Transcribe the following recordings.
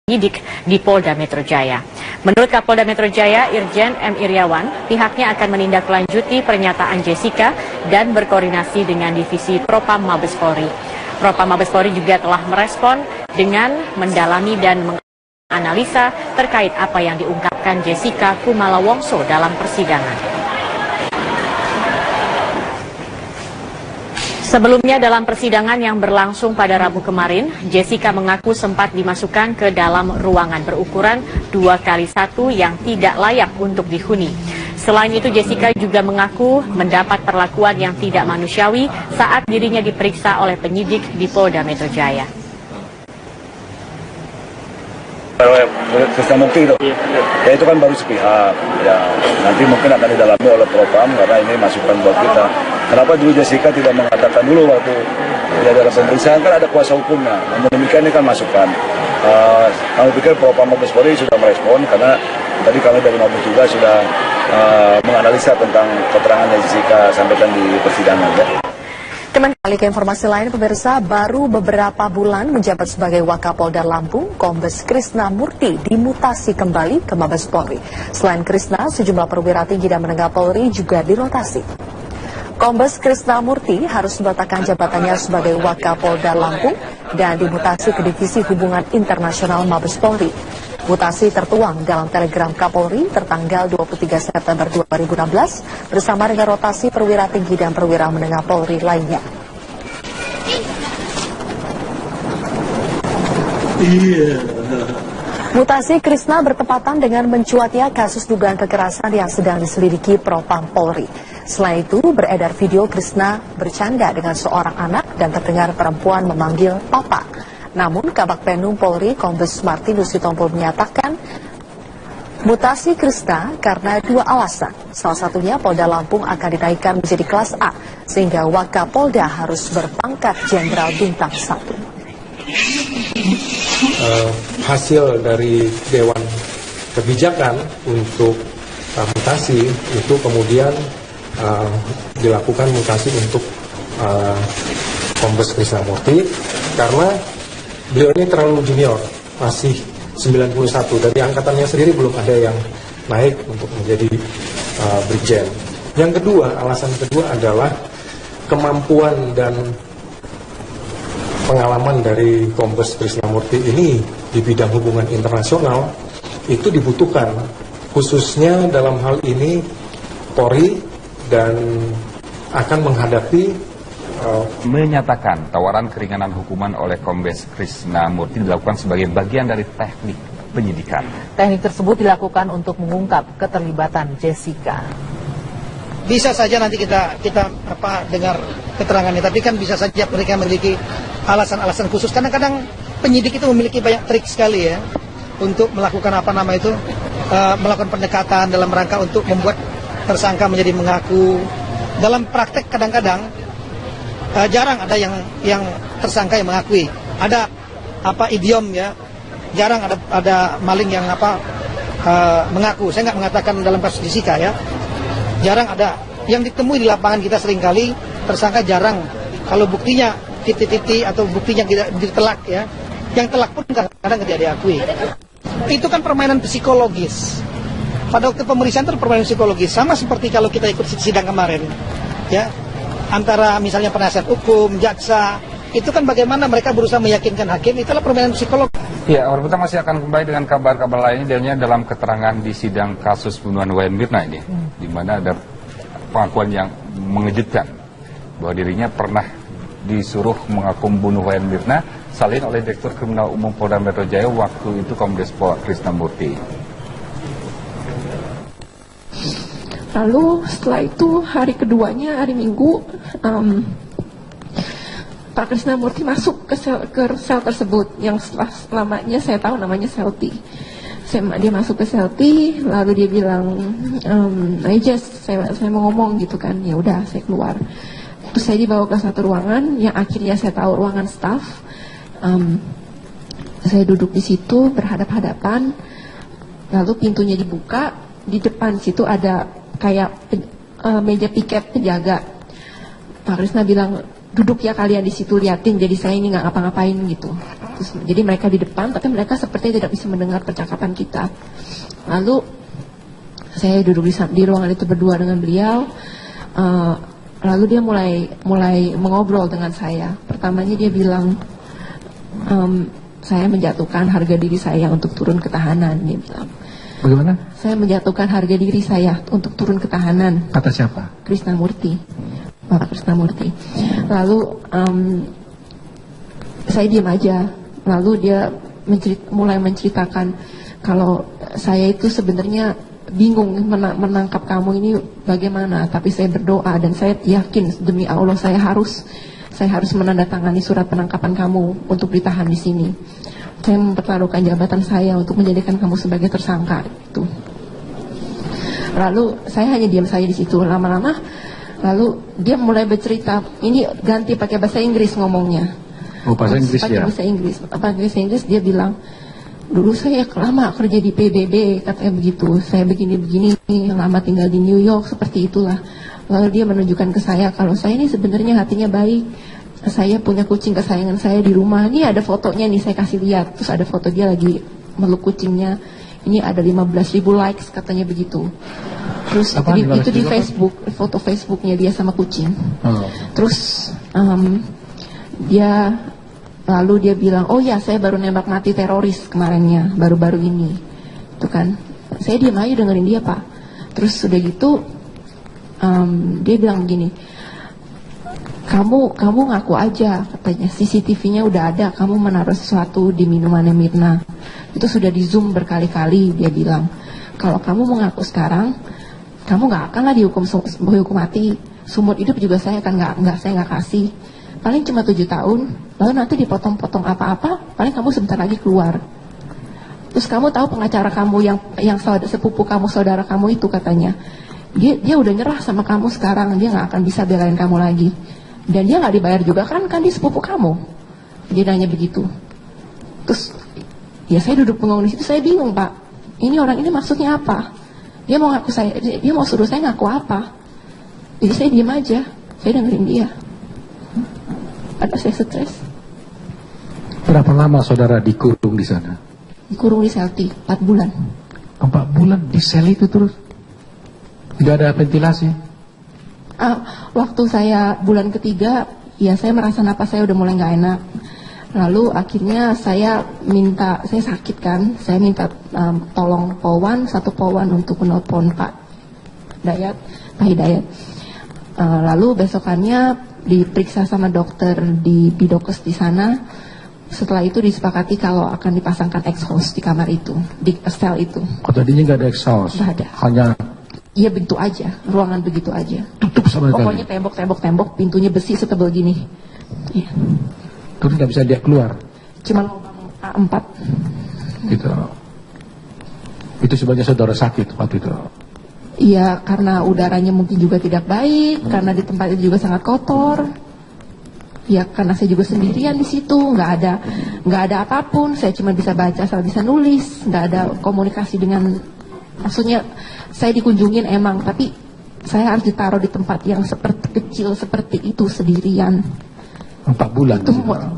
penyidik di Polda Metro Jaya. Menurut Kapolda Metro Jaya, Irjen M. Iriawan, pihaknya akan menindaklanjuti pernyataan Jessica dan berkoordinasi dengan Divisi Propam Mabes Polri. Propam Mabes Polri juga telah merespon dengan mendalami dan menganalisa terkait apa yang diungkapkan Jessica Kumala Wongso dalam persidangan. Sebelumnya dalam persidangan yang berlangsung pada Rabu kemarin, Jessica mengaku sempat dimasukkan ke dalam ruangan berukuran 2x1 yang tidak layak untuk dihuni. Selain itu, Jessica juga mengaku mendapat perlakuan yang tidak manusiawi saat dirinya diperiksa oleh penyidik di Polda Metro Jaya. Krisnamurti itu, ya itu kan baru sepihak, ya nanti mungkin akan didalami oleh Propam karena ini masukan buat kita. Kenapa dulu Jessica tidak mengatakan dulu waktu dia dalam pemeriksaan, kan ada kuasa hukumnya. Namun demikian ini kan masukan. Kami pikir Propam Mabes Polri sudah merespon karena tadi kami dari Mabes juga sudah menganalisa tentang keterangan yang Jessica sampaikan di persidangan. Ya. Kembali ke informasi lain, pemirsa, baru beberapa bulan menjabat sebagai Wakapolda Lampung, Kombes Krisnamurti dimutasi kembali ke Mabes Polri. Selain Krisna, sejumlah perwira tinggi dan menengah Polri juga dirotasi. Kombes Krisnamurti harus meletakkan jabatannya sebagai Wakapolda Lampung dan dimutasi ke Divisi Hubungan Internasional Mabes Polri. Mutasi tertuang dalam telegram Kapolri tertanggal 23 September 2016 bersama dengan rotasi perwira tinggi dan perwira menengah Polri lainnya. Mutasi Krisna bertepatan dengan mencuatnya kasus dugaan kekerasan yang sedang diselidiki Propam Polri. Selain itu, beredar video Krisna bercanda dengan seorang anak dan terdengar perempuan memanggil Papa. Namun, Kabak Penum Polri, Kombes Martinus Sitompul menyatakan mutasi Krisna karena dua alasan. Salah satunya Polda Lampung akan dinaikkan menjadi kelas A, sehingga Wakapolda harus berpangkat Jenderal Bintang 1. Hasil dari Dewan Kebijakan untuk mutasi itu kemudian dilakukan mutasi untuk Kombes Krisnamurti karena beliau ini terlalu junior, masih 91, dari angkatannya sendiri belum ada yang naik untuk menjadi brigjen. Yang kedua, alasan kedua adalah kemampuan dan pengalaman dari Kombes Krisnamurti ini di bidang hubungan internasional itu dibutuhkan, khususnya dalam hal ini Polri dan akan menghadapi menyatakan tawaran keringanan hukuman oleh Kombes Krisnamurti dilakukan sebagai bagian dari teknik penyidikan. Teknik tersebut dilakukan untuk mengungkap keterlibatan Jessica. Bisa saja nanti kita dengar keterangannya, tapi kan bisa saja mereka memiliki alasan-alasan khusus. Kadang-kadang penyidik itu memiliki banyak trik sekali ya untuk melakukan melakukan pendekatan dalam rangka untuk membuat tersangka menjadi mengaku. Dalam praktek kadang-kadang jarang ada yang tersangka yang mengakui. Ada idiom ya, jarang ada maling yang mengaku. Saya nggak mengatakan dalam kasus Jessica ya, jarang ada. Yang ditemui di lapangan kita seringkali tersangka jarang. Kalau buktinya titik-titik atau buktinya tidak ditelak ya, yang telak pun kadang-kadang tidak diakui. Itu kan permainan psikologis. Pada waktu pemeriksaan itu permainan psikologis, sama seperti kalau kita ikut sidang kemarin ya, antara misalnya penasihat hukum, jaksa, itu kan bagaimana mereka berusaha meyakinkan hakim, itulah permainan psikolog. Ya, orang kita masih akan kembali dengan kabar-kabar lainnya dalam keterangan di sidang kasus pembunuhan Wayan Mirna ini, di mana ada pengakuan yang mengejutkan bahwa dirinya pernah disuruh mengaku membunuh Wayan Mirna salin oleh Direktur Kriminal Umum Polda Metro Jaya waktu itu Kombes Krisnamurti. Lalu setelah itu hari keduanya, hari Minggu, Pak Krisnamurti masuk ke sel tersebut yang lamanya saya tahu namanya sel T. Dia masuk ke sel T, lalu dia bilang, saya mau ngomong gitu kan, ya udah saya keluar. Terus saya dibawa ke satu ruangan yang akhirnya saya tahu ruangan staff. Saya duduk di situ berhadap-hadapan, lalu pintunya dibuka, di depan situ ada kayak meja piket penjaga. Pak Krisna bilang, duduk ya kalian di situ liatin, jadi saya ini nggak ngapa-ngapain gitu. Jadi mereka di depan, tapi mereka seperti tidak bisa mendengar percakapan kita. Lalu saya duduk di ruangan itu berdua dengan beliau. Lalu dia mulai mengobrol dengan saya. Pertamanya dia bilang, saya menjatuhkan harga diri saya untuk turun ke tahanan. Dia bilang, bagaimana? Saya menjatuhkan harga diri saya untuk turun ke tahanan. Kata siapa? Krisnamurti, Bapak Krisnamurti. Lalu saya diam aja. Lalu dia mulai menceritakan kalau saya itu sebenarnya bingung menangkap kamu ini bagaimana. Tapi saya berdoa dan saya yakin demi Allah saya harus menandatangani surat penangkapan kamu untuk ditahan di sini. Saya mempertaruhkan jabatan saya untuk menjadikan kamu sebagai tersangka itu. Lalu saya hanya diam saja di situ. Lama-lama, lalu dia mulai bercerita. Ini ganti pakai bahasa Inggris ngomongnya. Oh, bahasa Inggris ya? Pakai bahasa Inggris dia bilang, dulu saya lama kerja di PBB, katanya begitu. Saya begini-begini, lama tinggal di New York, seperti itulah. Lalu dia menunjukkan ke saya kalau saya ini sebenarnya hatinya baik. Saya punya kucing kesayangan saya di rumah. Ini ada fotonya nih, saya kasih lihat. Terus ada foto dia lagi meluk kucingnya. Ini ada 15.000 likes, katanya begitu. Terus itu di Facebook, foto Facebooknya dia sama kucing. Terus lalu dia bilang, oh ya saya baru nembak mati teroris kemarinnya, baru-baru ini. Itu kan, saya diam aja dengerin dia Pak. Terus udah gitu, dia bilang begini, kamu ngaku aja, katanya CCTV-nya udah ada, kamu menaruh sesuatu di minumannya Mirna. Itu sudah di zoom berkali-kali, dia bilang. Kalau kamu mengaku sekarang, kamu nggak akan lah dihukum mati. Seumur hidup juga saya akan nggak kasih. Paling cuma 7 tahun, lalu nanti dipotong-potong apa-apa, paling kamu sebentar lagi keluar. Terus kamu tahu pengacara kamu yang sepupu kamu, saudara kamu itu katanya, dia udah nyerah sama kamu sekarang, dia nggak akan bisa belain kamu lagi. Dan dia nggak dibayar juga kan dia sepupu kamu. Dia nanya begitu. Terus ya saya duduk bengong di situ, saya bingung Pak. Ini orang ini maksudnya apa? Dia mau suruh saya ngaku apa? Jadi saya diam aja, saya dengerin dia. Ada saya stres. Berapa lama saudara dikurung di sana? Dikurung di sel 4 bulan. 4 bulan di sel itu terus? Tidak ada ventilasi? Waktu saya bulan ketiga, ya saya merasa napas saya udah mulai nggak enak. Lalu akhirnya saya sakit kan, saya minta tolong satu polwan untuk menelpon Pak Hidayat. Lalu besokannya diperiksa sama dokter di Bidokes di sana. Setelah itu disepakati kalau akan dipasangkan exhaust di kamar itu, di sel itu. Tadinya nggak ada exhaust? Nggak ada. Hanya iya begitu aja, ruangan begitu aja. Tutup sama sekali. Pokoknya tembok, pintunya besi setebal gini. Iya. Terus nggak bisa dia keluar? Cuma lubang A4. Gitu. Itu sebenarnya saudara sakit waktu itu? Iya, karena udaranya mungkin juga tidak baik, karena di tempat itu juga sangat kotor. Ya, karena saya juga sendirian di situ, nggak ada apapun. Saya cuma bisa baca, saya bisa nulis, nggak ada komunikasi dengan. Maksudnya saya dikunjungin emang, tapi saya harus ditaruh di tempat yang kecil seperti itu sendirian. 4 bulan. Itu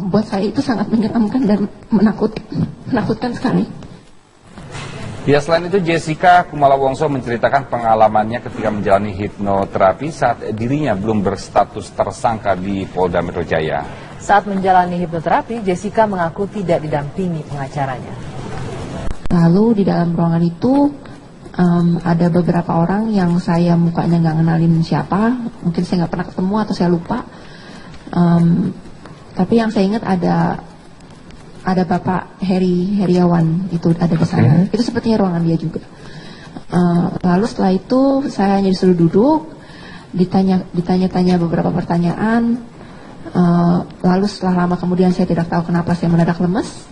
buat saya itu sangat menyeramkan dan menakutkan sekali. Ya, selain itu Jessica Kumala Wongso menceritakan pengalamannya ketika menjalani hipnoterapi saat dirinya belum berstatus tersangka di Polda Metro Jaya. Saat menjalani hipnoterapi, Jessica mengaku tidak didampingi pengacaranya. Lalu di dalam ruangan itu ada beberapa orang yang saya mukanya nggak kenalin siapa, mungkin saya nggak pernah ketemu atau saya lupa. Tapi yang saya ingat ada Bapak Heriawan itu ada di sana. Itu sepertinya ruangan dia juga. Lalu setelah itu saya hanya disuruh duduk, ditanya-tanya beberapa pertanyaan. Lalu setelah lama kemudian saya tidak tahu kenapa saya mendadak lemes.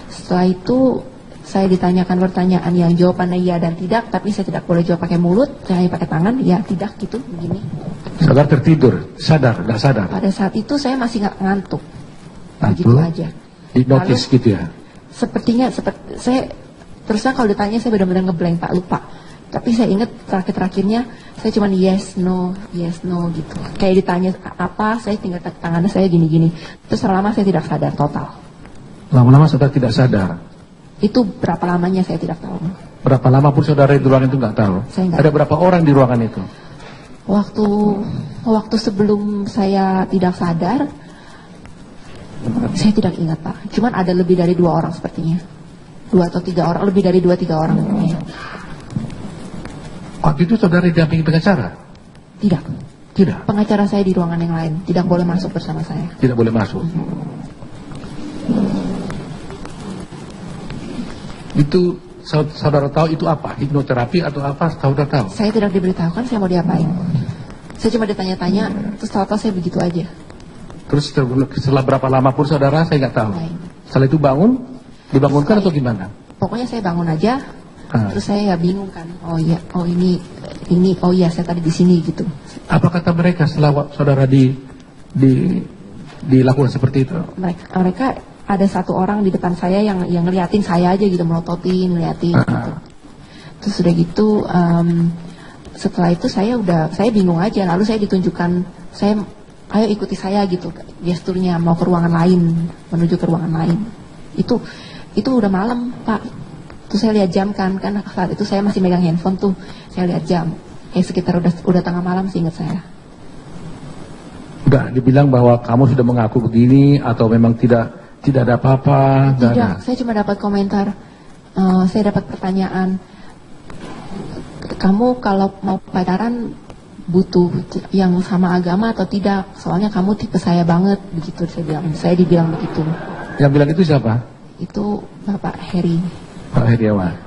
Setelah itu saya ditanyakan pertanyaan yang jawabannya iya dan tidak, tapi saya tidak boleh jawab pakai mulut, saya hanya pakai tangan, ya tidak gitu, begini. Saudara tertidur, sadar, nggak sadar? Pada saat itu saya masih nggak ngantuk, begitu aja. Hipnotis gitu ya? Sepertinya, saya terusnya kalau ditanya saya benar-benar ngeblank Pak, lupa. Tapi saya ingat terakhir-terakhirnya saya cuma yes no gitu. Kayak ditanya apa, saya tinggal tangannya saya gini-gini. Terus selama saya tidak sadar total. Lama-lama saudara tidak sadar. Itu berapa lamanya saya tidak tahu. Berapa lama pun saudara di ruangan itu nggak tahu. Saya nggak Ada berapa orang di ruangan itu? Waktu sebelum saya tidak sadar, saya tidak ingat Pak. Cuman ada lebih dari 2 orang sepertinya. 2 atau 3 orang, lebih dari 2-3 orang. Ya. Waktu itu saudara didampingi pengacara? Tidak. Tidak. Pengacara saya di ruangan yang lain, tidak boleh masuk bersama saya. Tidak boleh masuk. Itu saudara tahu itu apa? Hipnoterapi atau apa? Saudara tahu? Saya tidak diberitahukan saya mau diapain. Saya cuma ditanya-tanya, terus tahu-tahu saya begitu aja. Terus setelah berapa lama pun saudara saya nggak tahu. Baik. Setelah itu dibangunkan atau gimana? Pokoknya saya bangun aja, terus saya ya bingung kan. Oh iya, oh iya saya tadi di sini gitu. Apa kata mereka setelah saudara dilakukan seperti itu? Mereka ada 1 orang di depan saya yang ngeliatin saya aja gitu, melototin, ngeliatin gitu. Terus udah gitu, setelah itu saya bingung aja. Lalu saya ditunjukkan, ayo ikuti saya gitu, gesturnya mau ke ruangan lain, menuju ke ruangan lain. Itu udah malam Pak. Terus saya lihat jam kan saat itu saya masih megang handphone tuh, saya lihat jam, sekitar udah tengah malam sih ingat saya. Udah dibilang bahwa kamu sudah mengaku begini atau memang tidak ada apa-apa? Tidak, saya cuma dapat komentar, saya dapat pertanyaan, kamu kalau mau pacaran butuh yang sama agama atau tidak? Soalnya kamu tipe saya banget, begitu saya dibilang begitu. Yang bilang itu siapa? Itu Bapak Heri. Pak Heriawan.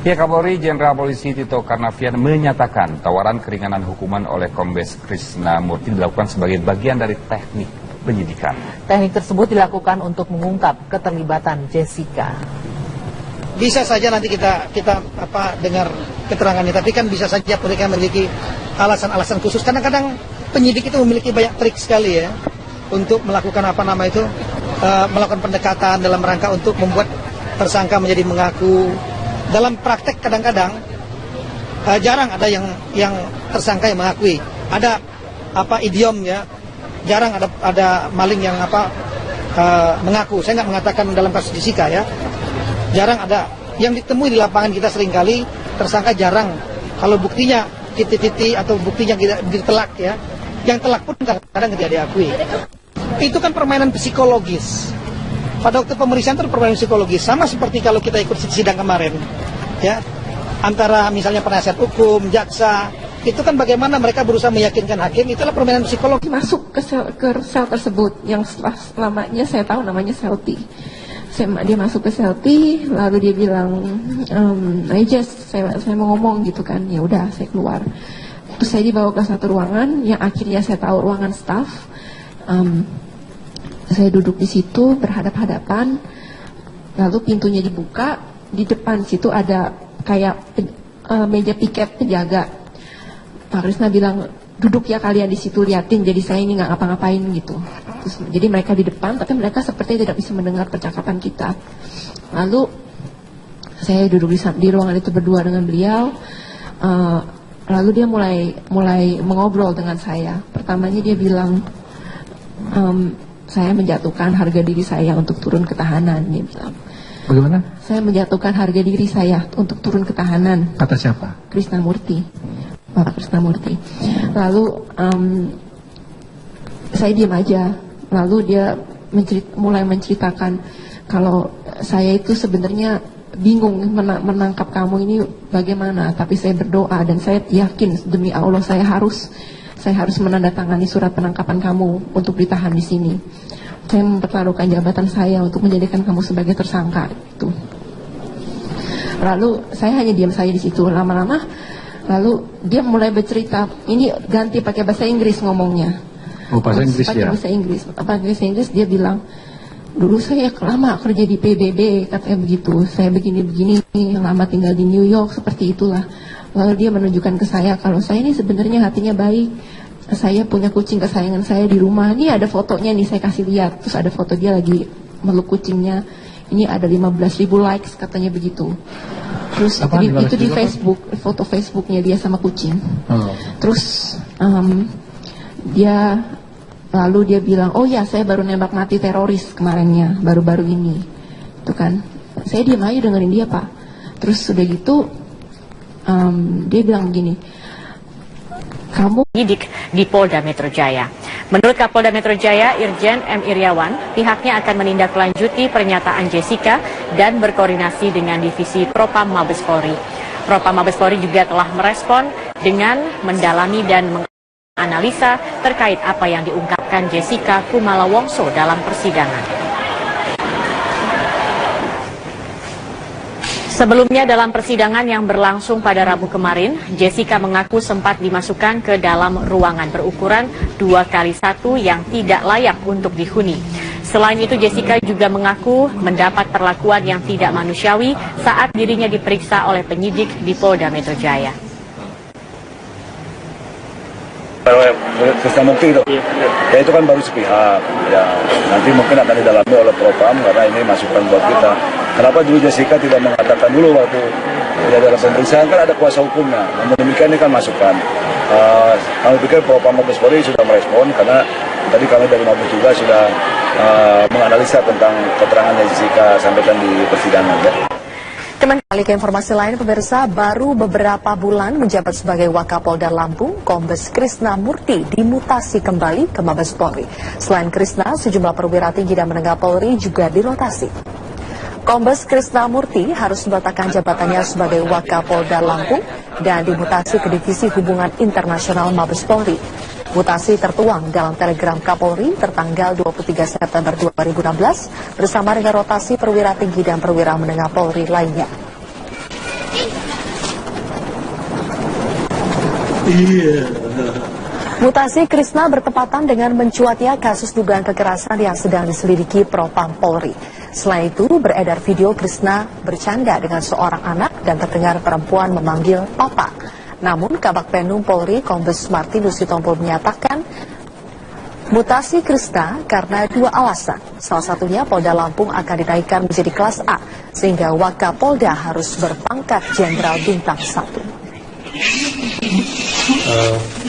Ya, Kapolri Jenderal Polisi Tito Karnavian menyatakan tawaran keringanan hukuman oleh Kombes Krisnamurti dilakukan sebagai bagian dari teknik penyidikan. Teknik tersebut dilakukan untuk mengungkap keterlibatan Jessica. Bisa saja nanti kita dengar keterangannya, tapi kan bisa saja mereka memiliki alasan-alasan khusus. Kadang-kadang penyidik itu memiliki banyak trik sekali ya untuk melakukan melakukan pendekatan dalam rangka untuk membuat tersangka menjadi mengaku. Dalam praktek kadang-kadang jarang ada yang tersangka yang mengakui. Ada idiom ya, jarang ada maling yang mengaku. Saya nggak mengatakan dalam kasus Jessica ya, jarang ada. Yang ditemui di lapangan kita seringkali tersangka jarang. Kalau buktinya titik-titik atau buktinya ditelak ya, yang telak pun kadang-kadang tidak diakui. Itu kan permainan psikologis. Pada waktu pemeriksaan itu permainan psikologis, sama seperti kalau kita ikut sidang kemarin, ya, antara misalnya penasihat hukum, jaksa, itu kan bagaimana mereka berusaha meyakinkan hakim, itulah permainan psikologis. Masuk ke sel tersebut, yang lamanya saya tahu namanya sel T. Dia masuk ke sel T, lalu dia bilang, saya mau ngomong gitu kan, ya udah saya keluar. Terus saya dibawa ke satu ruangan, yang akhirnya saya tahu ruangan staff. Saya duduk di situ berhadap-hadapan, lalu pintunya dibuka, di depan situ ada kayak meja piket penjaga. Pak Krisna bilang, duduk ya kalian di situ liatin, jadi saya ini nggak ngapa-ngapain gitu. Terus, jadi mereka di depan, tapi mereka seperti tidak bisa mendengar percakapan kita. Lalu saya duduk di ruangan itu berdua dengan beliau. Lalu dia mulai mengobrol dengan saya. Pertamanya dia bilang, saya menjatuhkan harga diri saya untuk turun ke tahanan, dia bilang. Bagaimana? Saya menjatuhkan harga diri saya untuk turun ke tahanan. Kata siapa? Krisnamurti, Bapak Krisnamurti. Lalu saya diam aja. Lalu dia mulai menceritakan kalau saya itu sebenarnya bingung menangkap kamu ini bagaimana, tapi saya berdoa dan saya yakin demi Allah saya harus menandatangani surat penangkapan kamu untuk ditahan di sini. Saya mempertaruhkan jabatan saya untuk menjadikan kamu sebagai tersangka itu. Lalu saya hanya diam saja di situ. Lama-lama, lalu dia mulai bercerita. Ini ganti pakai bahasa Inggris ngomongnya. Oh, bahasa Inggris ya? Pakai bahasa Inggris dia bilang, dulu saya lama kerja di PBB, katanya begitu. Saya begini-begini, lama tinggal di New York, seperti itulah. Lalu dia menunjukkan ke saya kalau saya ini sebenarnya hatinya baik. Saya punya kucing kesayangan saya di rumah. Ini ada fotonya nih, saya kasih lihat. Terus ada foto dia lagi meluk kucingnya. Ini ada 15.000 likes katanya begitu. Terus itu di Facebook, foto Facebooknya dia sama kucing. Terus dia Lalu dia bilang, oh ya saya baru nembak mati teroris kemarinnya, baru-baru ini. Itu kan, saya diam aja dengerin dia Pak. Terus udah gitu, dia bilang gini, kamu penyidik di Polda Metro Jaya. Menurut Kapolda Metro Jaya, Irjen M. Iriawan, pihaknya akan menindaklanjuti pernyataan Jessica dan berkoordinasi dengan Divisi Propam Mabes Polri. Propam Mabes Polri juga telah merespon dengan mendalami dan menganalisa terkait apa yang diungkapkan Jessica Kumala Wongso dalam persidangan. Sebelumnya dalam persidangan yang berlangsung pada Rabu kemarin, Jessica mengaku sempat dimasukkan ke dalam ruangan berukuran 2x1 yang tidak layak untuk dihuni. Selain itu, Jessica juga mengaku mendapat perlakuan yang tidak manusiawi saat dirinya diperiksa oleh penyidik di Polda Metro Jaya. Krisnamurti itu, ya itu kan baru sepihak, ya nanti mungkin akan didalami oleh Propam karena ini masukan buat kita. Kenapa dulu Jessica tidak mengatakan dulu waktu ya dalam pemeriksaan kan ada kuasa hukumnya, namun demikian ini kan masukan. Kami pikir Propam Mabes Polri sudah merespon karena tadi kami dari Mabes juga sudah menganalisa tentang keterangan yang Jessica sampaikan di persidangan. Ya. Kembali ke informasi lain, pemirsa, baru beberapa bulan menjabat sebagai Wakapolda Lampung, Kombes Krisna Murti dimutasi kembali ke Mabes Polri. Selain Krisna, sejumlah perwira tinggi dan menengah Polri juga dirotasi. Kombes Krisna Murti harus meletakkan jabatannya sebagai Wakapolda Lampung dan dimutasi ke Divisi Hubungan Internasional Mabes Polri. Mutasi tertuang dalam telegram Kapolri tertanggal 23 September 2016 bersama dengan rotasi perwira tinggi dan perwira menengah Polri lainnya. Mutasi Krisna bertepatan dengan mencuatnya kasus dugaan kekerasan yang sedang diselidiki Propam Polri. Selain itu, beredar video Krisna bercanda dengan seorang anak dan terdengar perempuan memanggil Papa. Namun, Kabak Penum Polri, Kombes Martinus Sitompul menyatakan mutasi Krisna karena dua alasan. Salah satunya Polda Lampung akan dinaikkan menjadi kelas A, sehingga Wakapolda harus berpangkat Jenderal Bintang 1.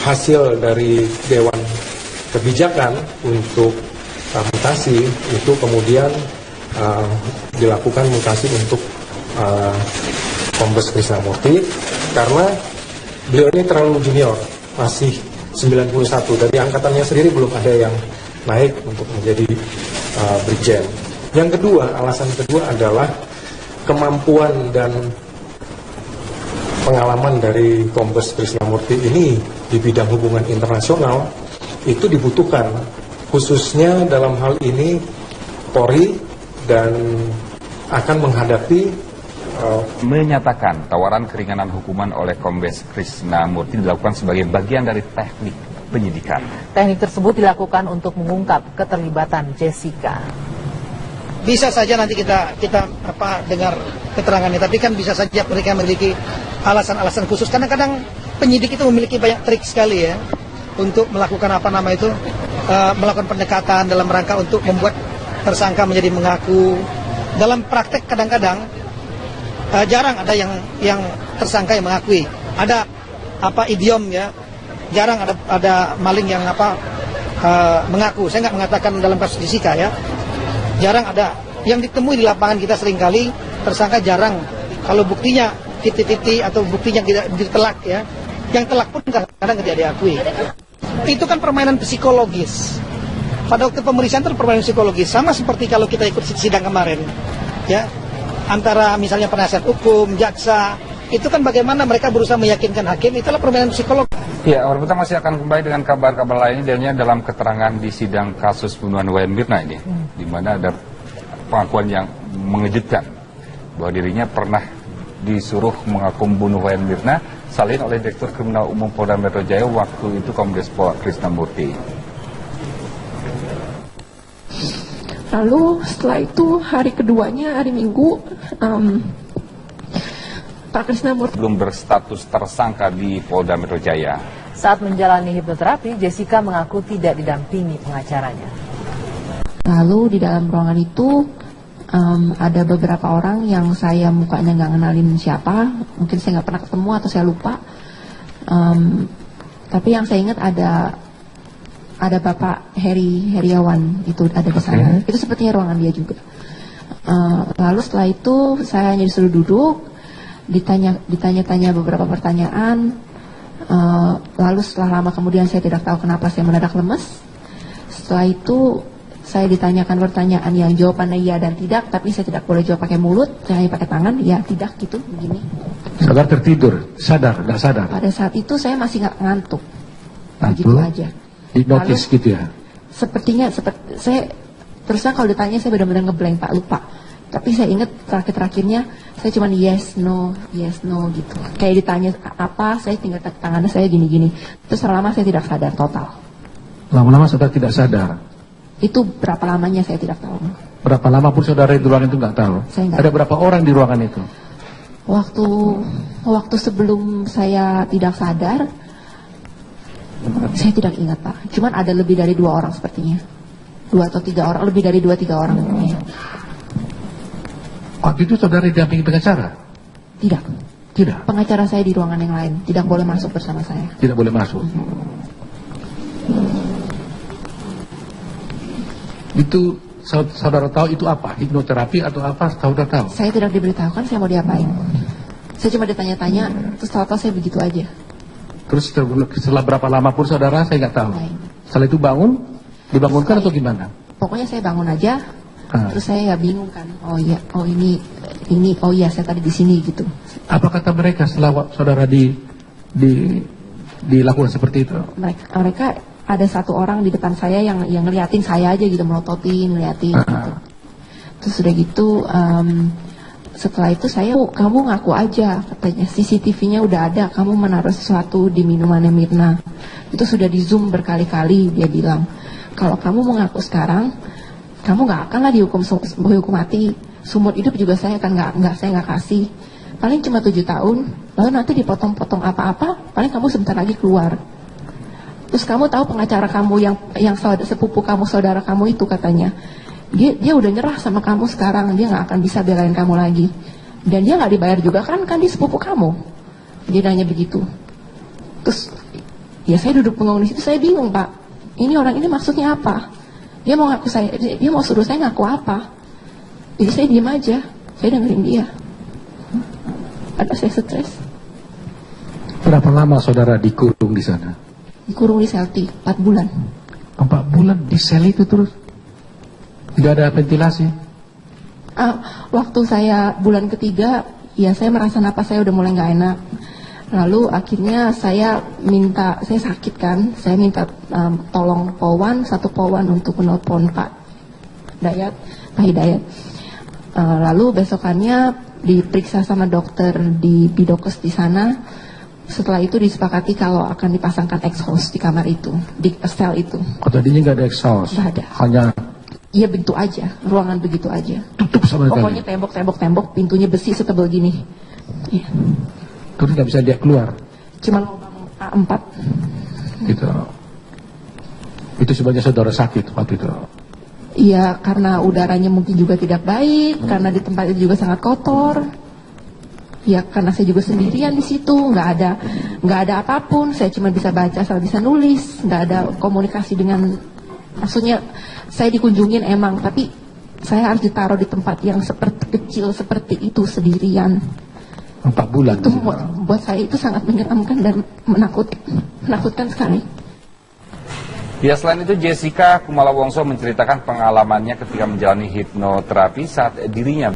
Hasil dari Dewan Kebijakan untuk mutasi itu kemudian dilakukan mutasi untuk Kombes Krisna Murti karena beliau ini terlalu junior, masih 91. Dari angkatannya sendiri belum ada yang naik untuk menjadi brigjen. Yang kedua, alasan kedua adalah kemampuan dan pengalaman dari Kombes Krisna Murti ini di bidang hubungan internasional itu dibutuhkan, khususnya dalam hal ini Polri dan akan menghadapi menyatakan tawaran keringanan hukuman oleh Kombes Krisna Murti dilakukan sebagai bagian dari teknik penyidikan. Teknik tersebut dilakukan untuk mengungkap keterlibatan Jessica. Bisa saja nanti kita dengar keterangannya, tapi kan bisa saja mereka memiliki alasan-alasan khusus. Kadang-kadang penyidik itu memiliki banyak trik sekali ya untuk melakukan melakukan pendekatan dalam rangka untuk membuat tersangka menjadi mengaku. Dalam praktek kadang-kadang jarang ada yang tersangka yang mengakui. Ada idiom ya, jarang ada maling yang mengaku. Saya nggak mengatakan dalam kasus Jessica ya, jarang ada. Yang ditemui di lapangan kita seringkali tersangka jarang. Kalau buktinya titik-titik atau buktinya tidak ditelak ya, yang telak pun kadang-kadang tidak diakui. Itu kan permainan psikologis. Pada waktu pemeriksaan itu permainan psikologis, sama seperti kalau kita ikut sidang kemarin ya, antara misalnya penasihat hukum, jaksa, itu kan bagaimana mereka berusaha meyakinkan hakim, itulah permainan psikolog. Ya, kita masih akan kembali dengan kabar-kabar lainnya dalam keterangan di sidang kasus pembunuhan Wayan Mirna ini, di mana ada pengakuan yang mengejutkan bahwa dirinya pernah disuruh mengaku membunuh Wayan Mirna, salin oleh Direktur Kriminal Umum Polda Metro Jaya waktu itu Kombes Krisna Murti. Lalu setelah itu hari keduanya, hari Minggu, Pak Krisna Murti belum berstatus tersangka di Polda Metro Jaya. Saat menjalani hipnoterapi, Jessica mengaku tidak didampingi pengacaranya. Lalu di dalam ruangan itu ada beberapa orang yang saya mukanya nggak kenalin siapa, mungkin saya nggak pernah ketemu atau saya lupa. Tapi yang saya ingat ada Bapak Heriawan itu ada di sana. Itu sepertinya ruangan dia juga. Lalu setelah itu saya hanya disuruh duduk, ditanya-tanya beberapa pertanyaan. Lalu setelah lama kemudian saya tidak tahu kenapa saya mendadak lemes. Setelah itu saya ditanyakan pertanyaan yang jawabannya iya dan tidak, tapi saya tidak boleh jawab pakai mulut, saya hanya pakai tangan, ya tidak gitu, begini. Saudara tertidur, sadar, nggak sadar? Pada saat itu saya masih nggak ngantuk, Ngantuk? begitu aja. Hipnotis gitu ya? Sepertinya, saya terus terang kalau ditanya saya benar-benar ngeblank Pak, lupa. Tapi saya ingat terakhir-terakhirnya saya cuma yes no gitu. Kayak ditanya apa, saya tinggal tangannya saya gini-gini. Terus lama saya tidak sadar total. Lama-lama saudara tidak sadar? Itu berapa lamanya saya tidak tahu. Berapa lama pun saudara di ruangan itu nggak tahu? Saya nggak Ada tahu. berapa orang di ruangan itu? Waktu sebelum saya tidak sadar, saya tidak ingat Pak. Cuman ada lebih dari 2 orang sepertinya. 2 atau 3 orang, lebih dari 2-3 orang. Ya. Waktu itu saudara didampingi pengacara? Tidak. Tidak? Pengacara saya di ruangan yang lain, tidak boleh masuk bersama saya. Tidak boleh masuk? Itu saudara tahu itu apa? Hipnoterapi atau apa? Saudara tahu? Saya tidak diberitahukan saya mau diapain. Saya cuma ditanya-tanya, terus tahu-tahu saya begitu aja. Terus setelah berapa lama pun saudara, saya nggak tahu. Lain. Setelah itu bangun, dibangunkan atau gimana? Pokoknya saya bangun aja, terus saya ya bingung kan. Oh iya, oh ini, oh iya saya tadi di sini gitu. Apa kata mereka setelah saudara dilakukan seperti itu? Mereka ada satu orang di depan saya yang ngeliatin saya aja gitu, melototin, ngeliatin gitu. Terus udah gitu, setelah itu saya, kamu ngaku aja, katanya CCTV-nya udah ada, kamu menaruh sesuatu di minumannya Mirna. Itu sudah di zoom berkali-kali, dia bilang, kalau kamu mau ngaku sekarang, kamu nggak akan lah dihukum mati. Seumur hidup juga saya akan saya nggak kasih. Paling cuma 7 tahun, lalu nanti dipotong-potong apa-apa, paling kamu sebentar lagi keluar. Terus kamu tahu pengacara kamu yang sepupu kamu, saudara kamu itu katanya, dia udah nyerah sama kamu sekarang, dia nggak akan bisa belain kamu lagi. Dan dia nggak dibayar juga kan dia sepupu kamu. Dia nanya begitu. Terus ya saya duduk bengong di situ, saya bingung Pak. Ini orang ini maksudnya apa? Dia mau ngaku saya, dia mau suruh saya ngaku apa? Jadi saya diam aja, saya dengerin dia. Ada saya stres. Berapa lama saudara dikurung di sana? Dikurung di sel 4 bulan. 4 bulan di sel itu terus? Tidak ada ventilasi? Waktu saya bulan ketiga, ya saya merasa napas saya udah mulai nggak enak. Lalu akhirnya saya sakit kan, saya minta tolong Polwan, 1 Polwan untuk menelpon Pak Hidayat. Lalu besokannya diperiksa sama dokter di Bidokes di sana. Setelah itu disepakati kalau akan dipasangkan exhaust di kamar itu, di sel itu. Oh, tadinya nggak ada exhaust? Nggak ada. Hanya? Iya begitu aja, ruangan begitu aja. Tutup sama sekali? Pokoknya tembok, pintunya besi setebal gini. Iya. Terus nggak bisa dia keluar? Cuma lubang A4. Gitu. Itu sebenarnya saudara sakit waktu itu? Iya, karena udaranya mungkin juga tidak baik, karena di tempat itu juga sangat kotor. Ya karena saya juga sendirian di situ, nggak ada apapun, saya cuma bisa baca, saya bisa nulis, nggak ada komunikasi dengan, maksudnya saya dikunjungin emang, tapi saya harus ditaruh di tempat yang kecil seperti itu sendirian. 4 bulan. Itu buat saya itu sangat menyeramkan dan menakutkan sekali. Ya, selain itu Jessica Kumala Wongso menceritakan pengalamannya ketika menjalani hipnoterapi saat dirinya